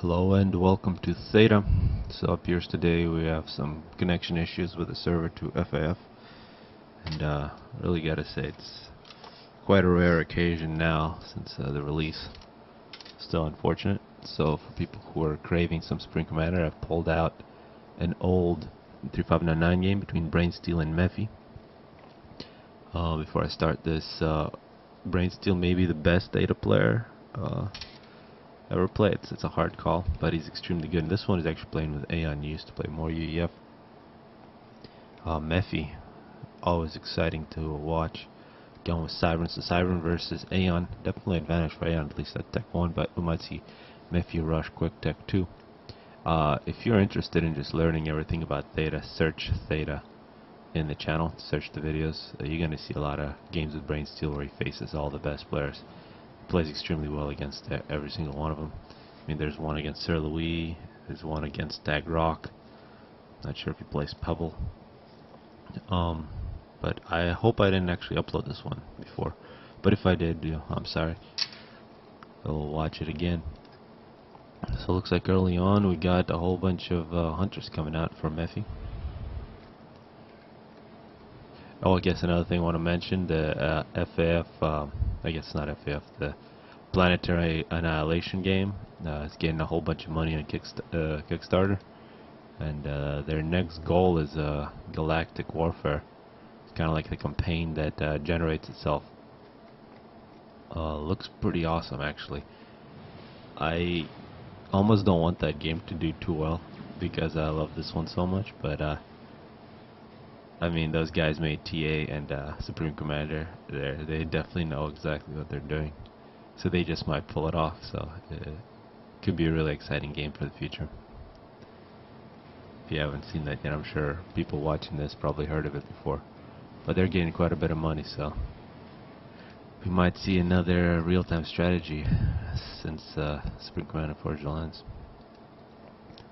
Hello and welcome to Theta. So up here today we have some connection issues with the server to FAF, and really gotta say it's quite a rare occasion now since the release. Still unfortunate. So for people who are craving some Spring Commander, I've pulled out an old 3599 game between Brainsteel and Mephy. Before I start this, Brainsteel may be the best Theta player ever played. It's a hard call, but he's extremely good. And this one is actually playing with Aeon. He used to play more UEF. Mephy, always exciting to watch. Going with Cybern, so Cybern versus Aeon, definitely advantage for Aeon, at least at Tech 1, but we might see Mephy rush quick Tech 2. If you're interested in just learning everything about Theta, search Theta in the channel, search the videos. You're going to see a lot of games with Brainsteel where he faces all the best players. Plays extremely well against every single one of them. I mean, there's one against Sir Louis, there's one against Dag Rock. Not sure if he plays Pebble. But I hope I didn't actually upload this one before. But if I did, I'm sorry. We'll watch it again. So it looks like early on we got a whole bunch of hunters coming out for Mephy. Oh, I guess another thing I want to mention, the FAF, I guess not FAF, the Planetary Annihilation game is getting a whole bunch of money on Kickstarter. And their next goal is Galactic Warfare. It's kind of like the campaign that generates itself. Looks pretty awesome, actually. I almost don't want that game to do too well because I love this one so much, but I mean, those guys made TA and Supreme Commander. They definitely know exactly what they're doing. So they just might pull it off. So it could be a really exciting game for the future. If you haven't seen that yet, I'm sure people watching this probably heard of it before. But they're getting quite a bit of money, so we might see another real-time strategy since Supreme Commander Forged Alliance.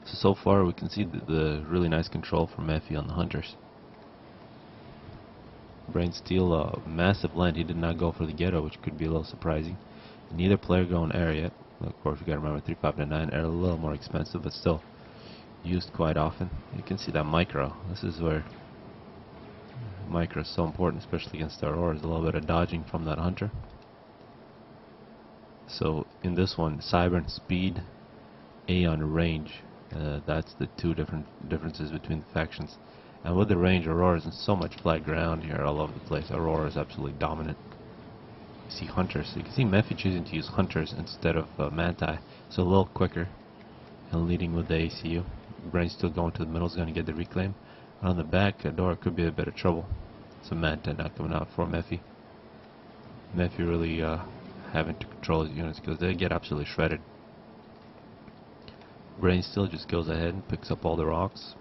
So far we can see the really nice control from Mephy on the hunters. Brainsteel, massive land. He did not go for the ghetto, which could be a little surprising. Neither player going air yet. Of course, we gotta remember 3599 air a little more expensive, but still used quite often. You can see that micro. This is where micro is so important, especially against the Auroras. A little bit of dodging from that hunter. So in this one, Cybern speed, Aeon range. That's the two differences between the factions. And with the range, Aurora's in so much flat ground here all over the place. Aurora is absolutely dominant. You see hunters. So you can see Mephy choosing to use hunters instead of Manti. So a little quicker and leading with the ACU. Brainsteel going to the middle is going to get the reclaim. And on the back, Adora could be a bit of trouble. So Manti not coming out for Mephy. Mephy really having to control his units because they get absolutely shredded. Brainsteel just goes ahead and picks up all the rocks.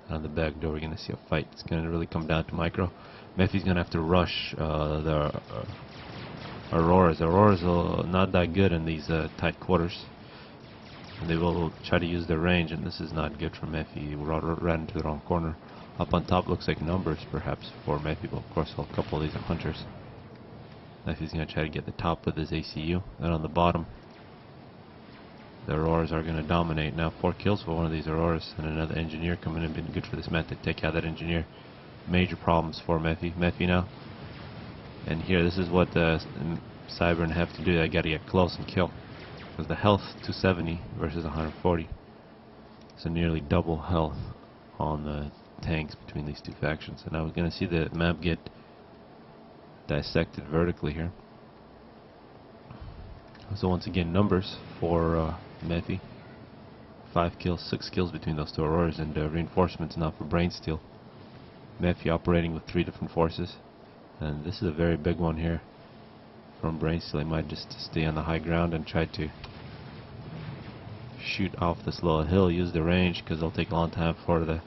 On the back door we're going to see a fight. It's going to really come down to micro. Mephy's going to have to rush the Auroras. Auroras are not that good in these tight quarters. And they will try to use their range, and this is not good for Mephy. He ran into the wrong corner. Up on top looks like numbers perhaps for Mephy, but of course a couple of these are hunters. Mephy's going to try to get the top with his ACU. And on the bottom the Auroras are going to dominate. Now 4 kills for one of these Auroras, and another engineer coming in. Been good for this man to take out that engineer. Major problems for Mephy. Mephy now. And here, this is what Cybern have to do. They got to get close and kill. Because the health 270 versus 140. So nearly double health on the tanks between these two factions. And now we're going to see the map get dissected vertically here. So once again, numbers for Mephy. 5 kills, 6 kills between those two Auroras, and reinforcements now for Brainsteel. Mephy operating with 3 different forces, and this is a very big one here from Brainsteel. He might just stay on the high ground and try to shoot off this little hill, use the range, because it'll take a long time for the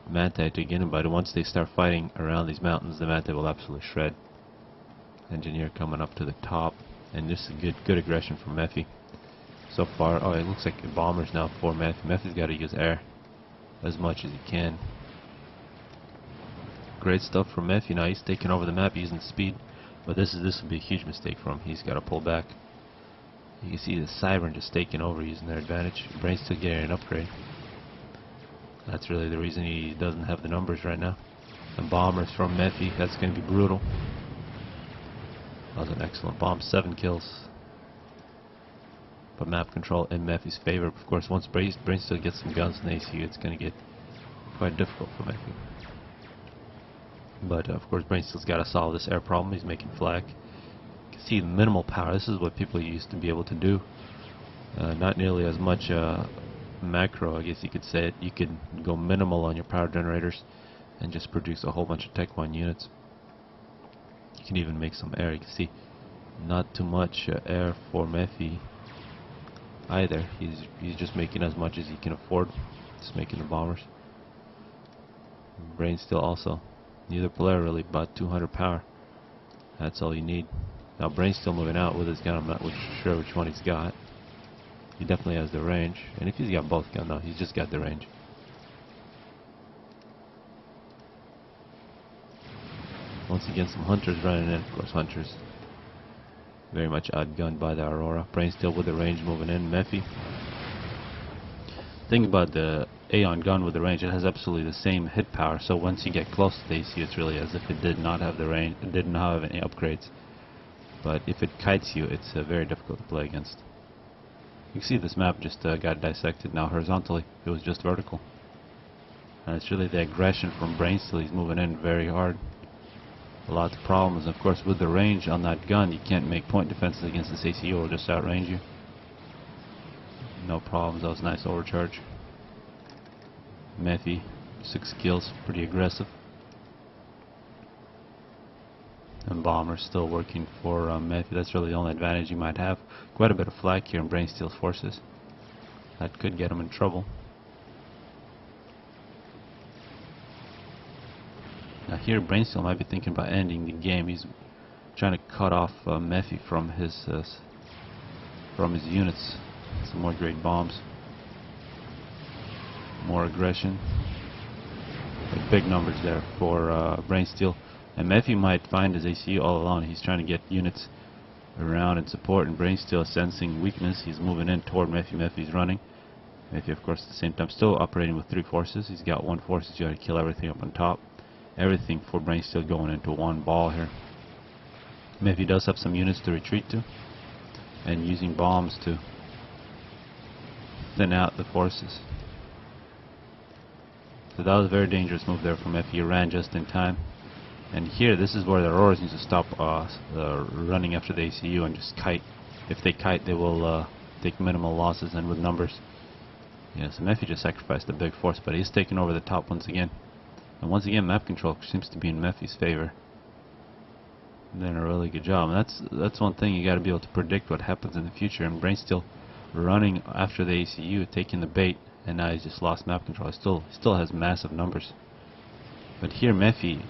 Manti to get him. But once they start fighting around these mountains, the Manti will absolutely shred. Engineer coming up to the top. And this is good aggression from Mephy. So far, oh, it looks like bombers now for Mephy. Mephy's got to use air as much as he can. Great stuff from Mephy. Now he's taking over the map using speed, but this would be a huge mistake for him. He's got to pull back. You can see the Siren just taking over, using their advantage. Brain's still getting an upgrade. That's really the reason he doesn't have the numbers right now. The bombers from Mephy, that's going to be brutal. That was an excellent bomb, 7 kills. But map control in Mephy's favor. Of course, once Brain still gets some guns in the ACU, it's going to get quite difficult for Mephy. But of course, Brain still's got to solve this air problem. He's making flak. You can see the minimal power. This is what people used to be able to do. Not nearly as much macro, I guess you could say it. You could go minimal on your power generators and just produce a whole bunch of Tech 1 units. You can even make some air. You can see not too much air for Mephy either. He's just making as much as he can afford. Just making the bombers. Brain still also. Neither player really, about 200 power. That's all you need. Now Brain's still moving out with his gun. I'm not sure which one he's got. He definitely has the range. And if he's got both guns, no, he's just got the range. Once again, some hunters running in. Of course, hunters very much outgunned by the Aurora. Brain still with the range moving in. Mephy. Thing about the Aeon gun with the range, it has absolutely the same hit power. So once you get close to the AC, it's really as if it did not have the range, it did not have any upgrades. But if it kites you, it's very difficult to play against. You can see this map just got dissected now horizontally. It was just vertical. And it's really the aggression from Brain still. He's moving in very hard. A lot of problems. Of course, with the range on that gun, you can't make point defenses against this ACU. It'll just outrange you. No problems. That was a nice overcharge. Mephy, 6 kills, pretty aggressive. And bombers still working for Mephy. That's really the only advantage you might have. Quite a bit of flak here in Brain Steel's forces. That could get him in trouble. Now here, Brain Steel might be thinking about ending the game. He's trying to cut off Mephy from his units. Some more great bombs. More aggression. Like big numbers there for Brain Steel. And Mephy might find his ACU all alone. He's trying to get units around and support, and Brain Steel is sensing weakness. He's moving in toward Mephy. Mephy's running. Mephy, of course, at the same time still operating with 3 forces. He's got 1 force. He's got to kill everything up on top. Everything for Brain Steel going into one ball here. Mephy does have some units to retreat to, and using bombs to thin out the forces. So that was a very dangerous move there from Mephy. He ran just in time. And here, this is where the Auroras need to stop running after the ACU and just kite. If they kite, they will take minimal losses, and with numbers. Yeah, so Mephy just sacrificed a big force, but he's taking over the top once again. And once again, map control seems to be in Mephy's favor. Doing a really good job. And that's one thing, you got to be able to predict what happens in the future. And Brain still running after the ACU, taking the bait, and now he's just lost map control. He still has massive numbers. But here, Mephy,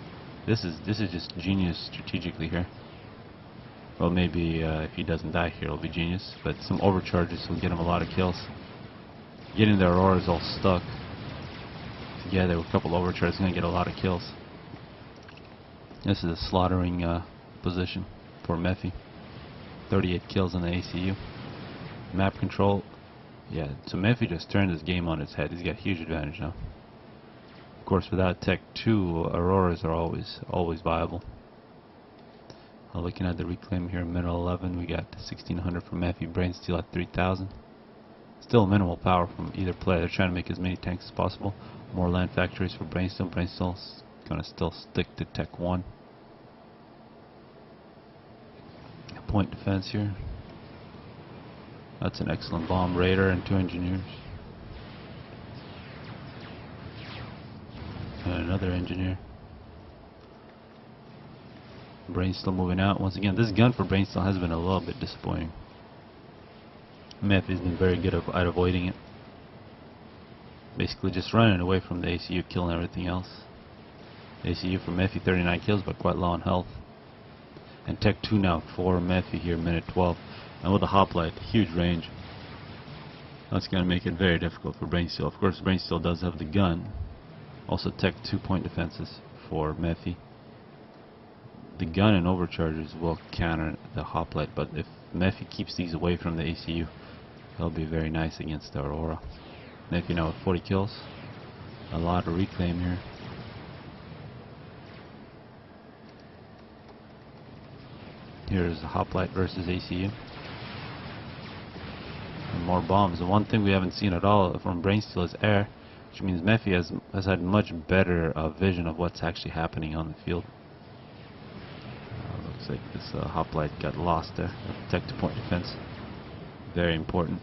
this is just genius strategically here. Well, maybe if he doesn't die here, it'll be genius. But some overcharges will get him a lot of kills. Getting the Auroras all stuck together with a couple overcharges is going to get a lot of kills. This is a slaughtering position for Mephy. 38 kills in the ACU. Map control. Yeah, so Mephy just turned his game on its head. He's got huge advantage now. Of course, without Tech 2, Auroras are always viable. Looking at the reclaim here, middle 11, we got 1600 from Mephy. Brain Steel at 3000. Still minimal power from either player. They're trying to make as many tanks as possible. More land factories for Brain Steel. Brain Steel's gonna still stick to Tech 1. Point defense here. That's an excellent bomb. Raider and 2 engineers. And another engineer. Brain Steel moving out. Once again, this gun for Brain Steel has been a little bit disappointing. Mephy's been very good at avoiding it. Basically just running away from the ACU, killing everything else. ACU for Mephy, 39 kills, but quite low on health. And Tech 2 now for Mephy here, minute 12. And with the hoplite, huge range. That's going to make it very difficult for Brain Steel. Of course, Brain Steel does have the gun. Also Tech 2 point defenses for Mephy. The gun and overcharges will counter the hoplite, but if Mephy keeps these away from the ACU, he'll be very nice against the Aurora. Mephy now with 40 kills. A lot of reclaim here. Here's the Hoplite versus ACU. And more bombs. The one thing we haven't seen at all from Brainsteel is air, which means Mephy has had much better vision of what's actually happening on the field. Looks like this Hoplite got lost there. Tech to point defense. Very important.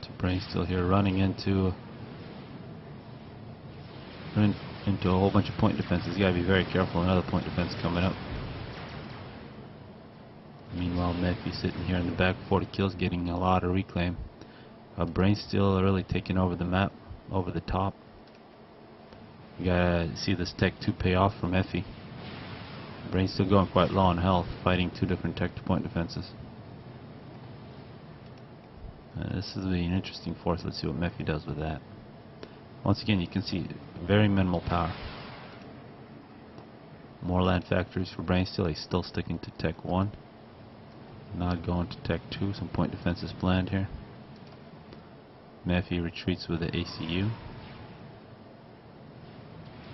So Brainsteel here running into a whole bunch of point defenses. You gotta be very careful. Another point defense coming up. Meanwhile, Mephy sitting here in the back, 40 kills, getting a lot of reclaim. Brainsteel really taking over the map, over the top. You gotta see this Tech 2 pay off for Mephy. Brainsteel going quite low on health, fighting two different Tech to point defenses. This is an interesting force. Let's see what Mephy does with that. Once again, you can see very minimal power. More land factories for Brainsteel. He's still sticking to Tech 1. Not going to Tech 2. Some point defenses planned here. Mephy retreats with the ACU.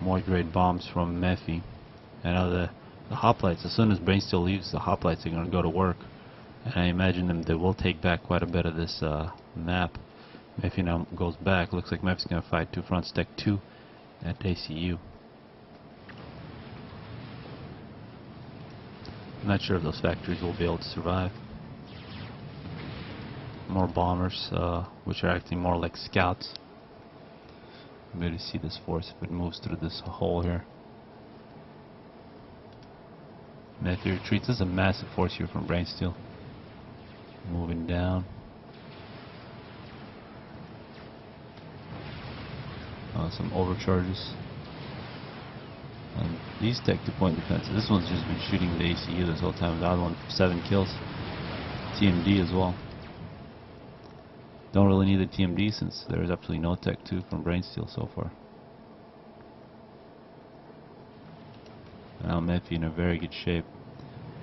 More great bombs from Mephy. And now the Hoplites, as soon as Brainsteel leaves, the Hoplites are going to go to work. And I imagine they will take back quite a bit of this map. Mephy now goes back. Looks like Mephy's going to fight two fronts, Tech 2 at ACU. I'm not sure if those factories will be able to survive. More bombers, which are acting more like scouts. I'm going to see this force if it moves through this hole here. Mephy retreats. This is a massive force here from Brainsteel. Moving down. Some overcharges. These Tech 2 point defenses. This one's just been shooting the ACU this whole time. The other one, 7 kills. TMD as well. Don't really need the TMD since there's absolutely no Tech 2 from Brainsteel so far. Now Mephy in a very good shape.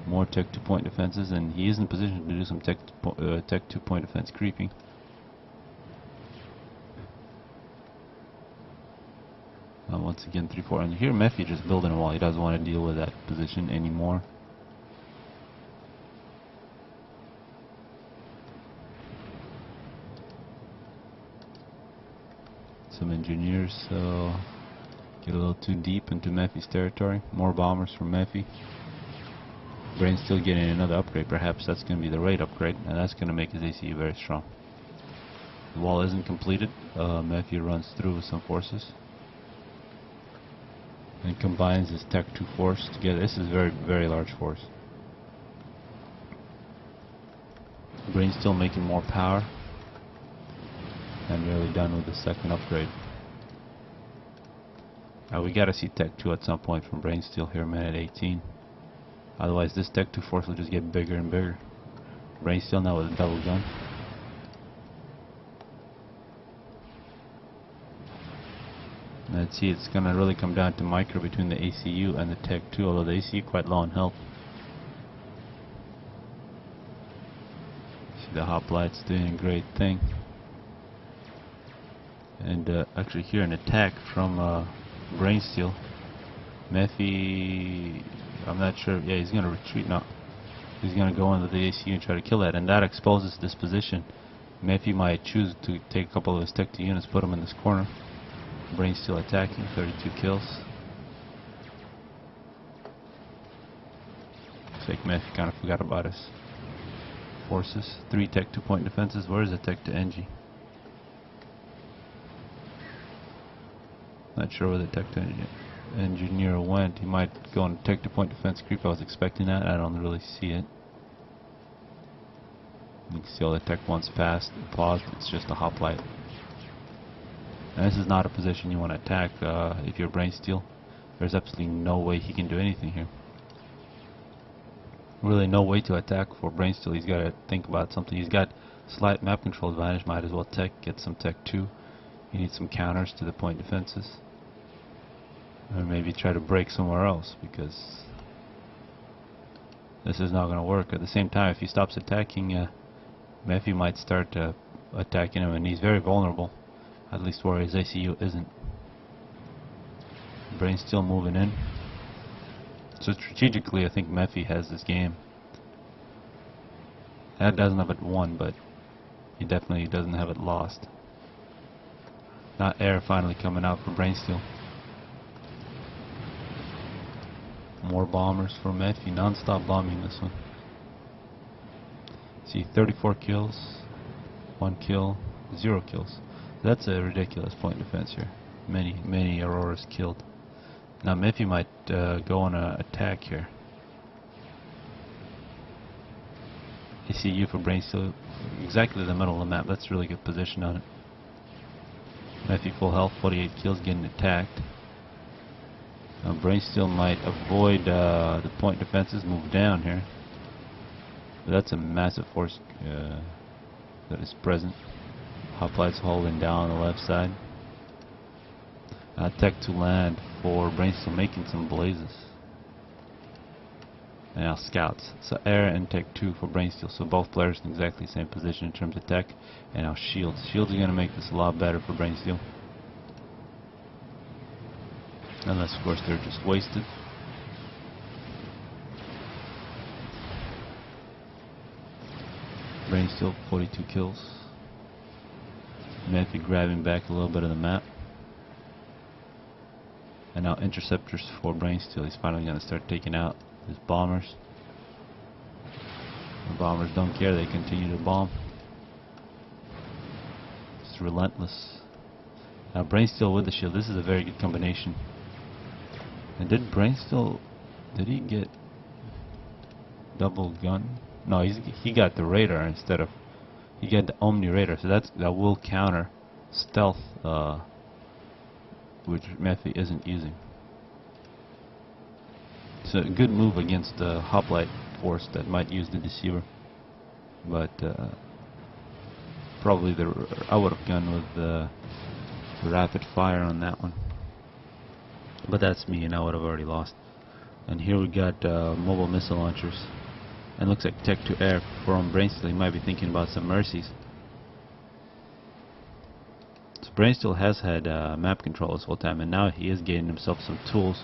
More Tech 2 point defenses, and he is in position to do some Tech 2 point defense creeping. Once again, 3-4, and here Mephy just building a wall. He doesn't want to deal with that position anymore. Some engineers get a little too deep into Mephy's territory. More bombers from Mephy. Brainsteel getting another upgrade. Perhaps that's going to be the raid upgrade, and that's going to make his ACU very strong. The wall isn't completed. Mephy runs through with some forces and combines his Tech 2 force together. This is very, very large force. Brainsteel making more power, and nearly done with the second upgrade. We gotta see Tech 2 at some point from Brainsteel here, minute 18. Otherwise, this Tech 2 force will just get bigger and bigger. Brainsteel now with a double gun. Let's see, it's gonna really come down to micro between the ACU and the Tech 2, although the ACU quite low on health. See the Hoplite's doing a great thing. And actually here an attack from Brainsteel. Mephy, I'm not sure, yeah, he's gonna retreat now. He's gonna go into the ACU and try to kill that, and that exposes this position. Mephy might choose to take a couple of his Tech 2 units, put them in this corner. Brainsteel attacking, 32 kills. Looks like Mephy kind of forgot about his forces. 3 Tech 2 point defenses. Where is the Tech 2 NG? Not sure where the Tech 2 engineer went. He might go on Tech 2 point defense creep. I was expecting that. I don't really see it. You can see all the Tech 1's passed, paused. It's just a Hoplite. And this is not a position you want to attack if you're Brainsteel. There's absolutely no way he can do anything here. Really no way to attack for Brainsteel. He's got to think about something. He's got slight map control advantage. Might as well get some Tech 2. He needs some counters to the point defenses. Or maybe try to break somewhere else, because this is not going to work. At the same time, if he stops attacking, Mephy might start attacking him, and he's very vulnerable, at least where his ACU isn't. Brain's still moving in. So strategically, I think Mephy has this game. That doesn't have it won, but he definitely doesn't have it lost. Now air finally coming out for Brainsteel. More bombers for Mephy, non-stop bombing this one. See, 34 kills, 1 kill, 0 kills. That's a ridiculous point defense here. Many Auroras killed. Now Mephy might go on an attack here. ACU for Brainsteel, exactly the middle of the map. That's really good position on it. Mephy full health, 48 kills, getting attacked. Now Brainsteel might avoid the point defenses, move down here. But that's a massive force that is present. Hoplites holding down on the left side. Tech to land for Brainsteel, making some blazes. And now scouts. So air and tech 2 for Brainsteel. So both players in exactly the same position in terms of tech. And now shields. Shields are going to make this a lot better for Brainsteel. Unless of course they're just wasted. Brainsteel 42 kills. Mephy grabbing back a little bit of the map. And now interceptors for Brainsteel. He's finally going to start taking out his bombers. The bombers don't care, they continue to bomb. It's relentless. Now Brainsteel with the shield. This is a very good combination. And did Brainsteel, did he get double gun? No, he got the radar instead of, he got the Omni radar. So that will counter stealth, which Mephy isn't using. It's a good move against the hoplite force that might use the deceiver, but probably I would have gone with the rapid fire on that one. But that's me, and I would have already lost. And here we got mobile missile launchers, and looks like tech to air from Brainsteel. He might be thinking about some mercies. So Brainsteel has had map control this whole time, and now he is getting himself some tools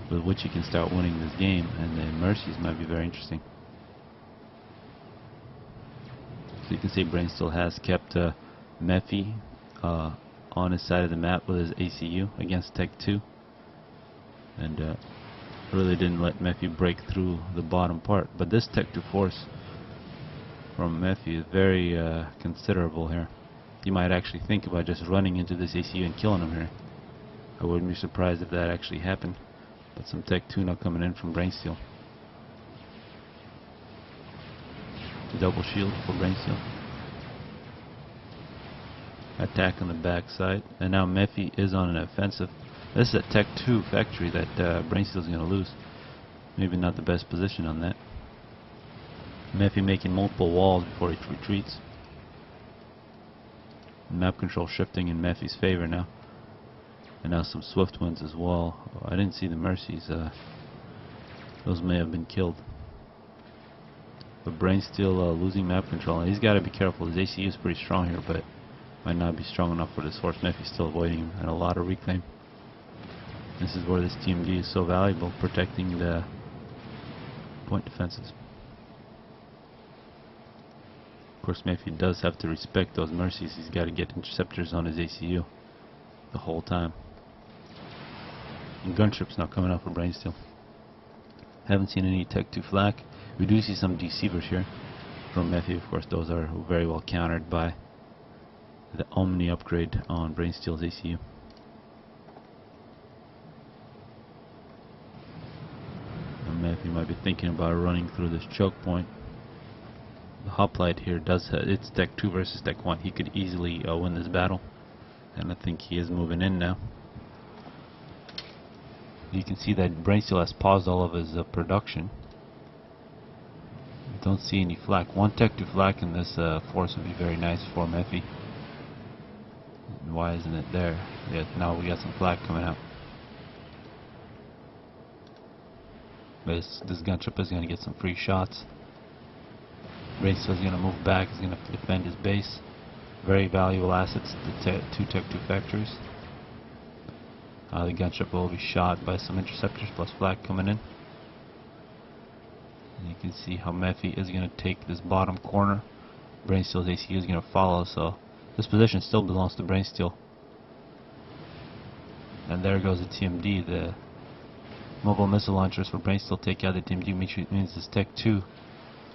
with which he can start winning this game, and the mercies might be very interesting. So you can see Brainsteel has kept Mephy on his side of the map with his ACU against Tech 2, and really didn't let Mephy break through the bottom part. But this Tech 2 force from Mephy is very considerable here. You might actually think about just running into this ACU and killing him here. I wouldn't be surprised if that actually happened. But some Tech 2 now coming in from Brainsteel. Double shield for Brainsteel. Attack on the back side. And now Mephy is on an offensive. This is a Tech 2 factory that Brainsteel is going to lose. Maybe not the best position on that. Mephy making multiple walls before he retreats. Map control shifting in Mephy's favor now. And now some swift ones as well. Oh, I didn't see the mercies. Those may have been killed. But Brainsteel losing map control. And he's got to be careful. His ACU is pretty strong here, but might not be strong enough for this horse. Mephy's still avoiding him, and a lot of reclaim. This is where this TMD is so valuable, protecting the point defenses. Of course, Mephy does have to respect those mercies. He's got to get interceptors on his ACU the whole time. And gunships now coming out for Brainsteel. Haven't seen any Tech 2 flak. We do see some deceivers here from Mephy. Of course, those are very well countered by the Omni upgrade on Brainsteel's ACU. And Mephy might be thinking about running through this choke point. The hoplite here does it's Tech 2 versus Tech 1. He could easily win this battle, and I think he is moving in now. You can see that Brainsteel has paused all of his production. Don't see any flak. One Tech 2 flak in this force would be very nice for Mephy. Why isn't it there? Yeah, now we got some flak coming out. This gunship is going to get some free shots. Brainsteel is going to move back. He's going to have to defend his base. Very valuable assets, the two Tech 2 factories. The gunship will be shot by some interceptors plus flak coming in. And you can see how Mephy is going to take this bottom corner. Brainsteel's ACU is going to follow, so this position still belongs to Brainsteel. And there goes the TMD. The mobile missile launchers for Brainsteel take out the TMD, which means this Tech 2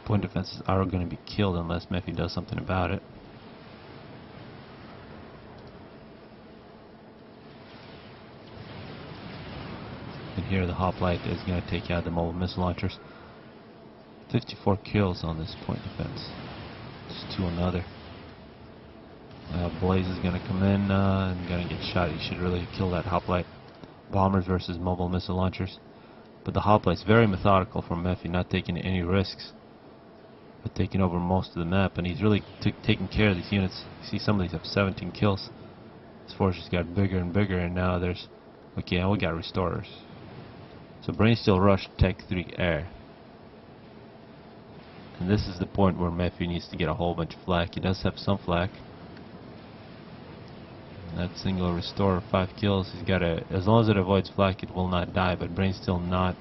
point defenses are going to be killed unless Mephy does something about it. And here the hoplite is going to take out the mobile missile launchers. 54 kills on this point defense. Just 2 another. Blaze is going to come in and going to get shot. He should really kill that hoplite. Bombers versus mobile missile launchers. But the hoplite's very methodical from Mephy, not taking any risks, but taking over most of the map. And he's really taking care of these units. You see some of these have 17 kills. His forces got bigger and bigger, and now there's... Okay, we got restorers. So Brainsteel rushed Tech 3 air. And this is the point where Mephy needs to get a whole bunch of flak. He does have some flak. That single restore, 5 kills. He's got a... As long as it avoids flak, it will not die. But Brainsteel not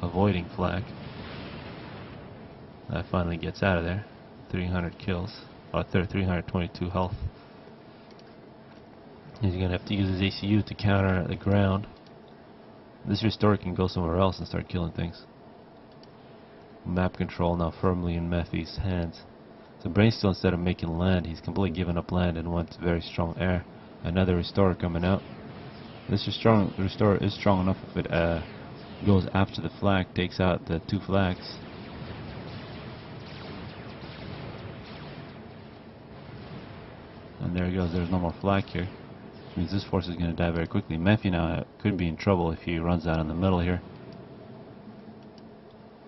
avoiding flak. That finally gets out of there. 300 kills. 322 health. He's gonna have to use his ACU to counter the ground. This restore can go somewhere else and start killing things. Map control now firmly in Mephy's hands. So Brainsteel, instead of making land, he's completely given up land and wants very strong air. Another restorer coming out. This restorer is strong enough if it goes after the flak, takes out the 2 flags. And there he goes, there's no more flak here. Which means this force is going to die very quickly. Mephy now could be in trouble if he runs out in the middle here.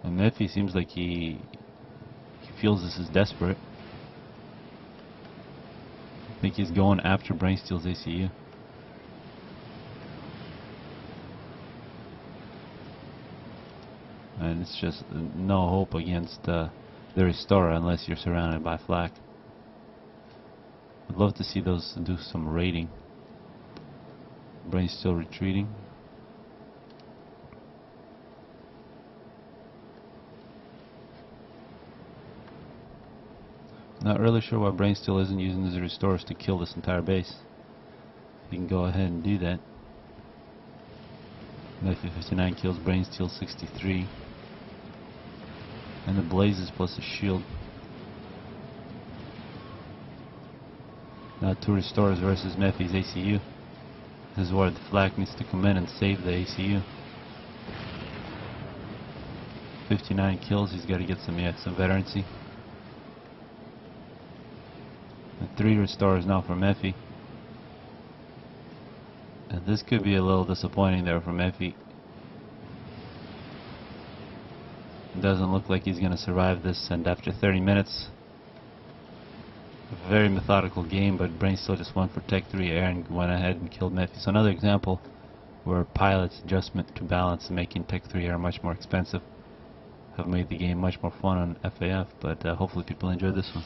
And Mephy seems like he feels this is desperate. I think he's going after Brainsteel's ACU. And it's just no hope against the restorer unless you're surrounded by flak. I'd love to see those do some raiding. Brainsteel retreating. Not really sure why Brainsteel isn't using his restorers to kill this entire base. He can go ahead and do that. Mephy 59 kills, Brainsteel 63. And the blazes plus a shield. Now 2 restorers versus Mephy's ACU. This is where the flak needs to come in and save the ACU. 59 kills, he's got to get some veterancy. And 3 restorers now for Mephy. And this could be a little disappointing there for Mephy. It doesn't look like he's going to survive this, and after 30 minutes, a very methodical game, but Brainsteel just went for Tech 3 air and went ahead and killed Mephy. So another example where pilots' adjustment to balance, making Tech 3 air much more expensive, have made the game much more fun on FAF, but hopefully people enjoyed this one.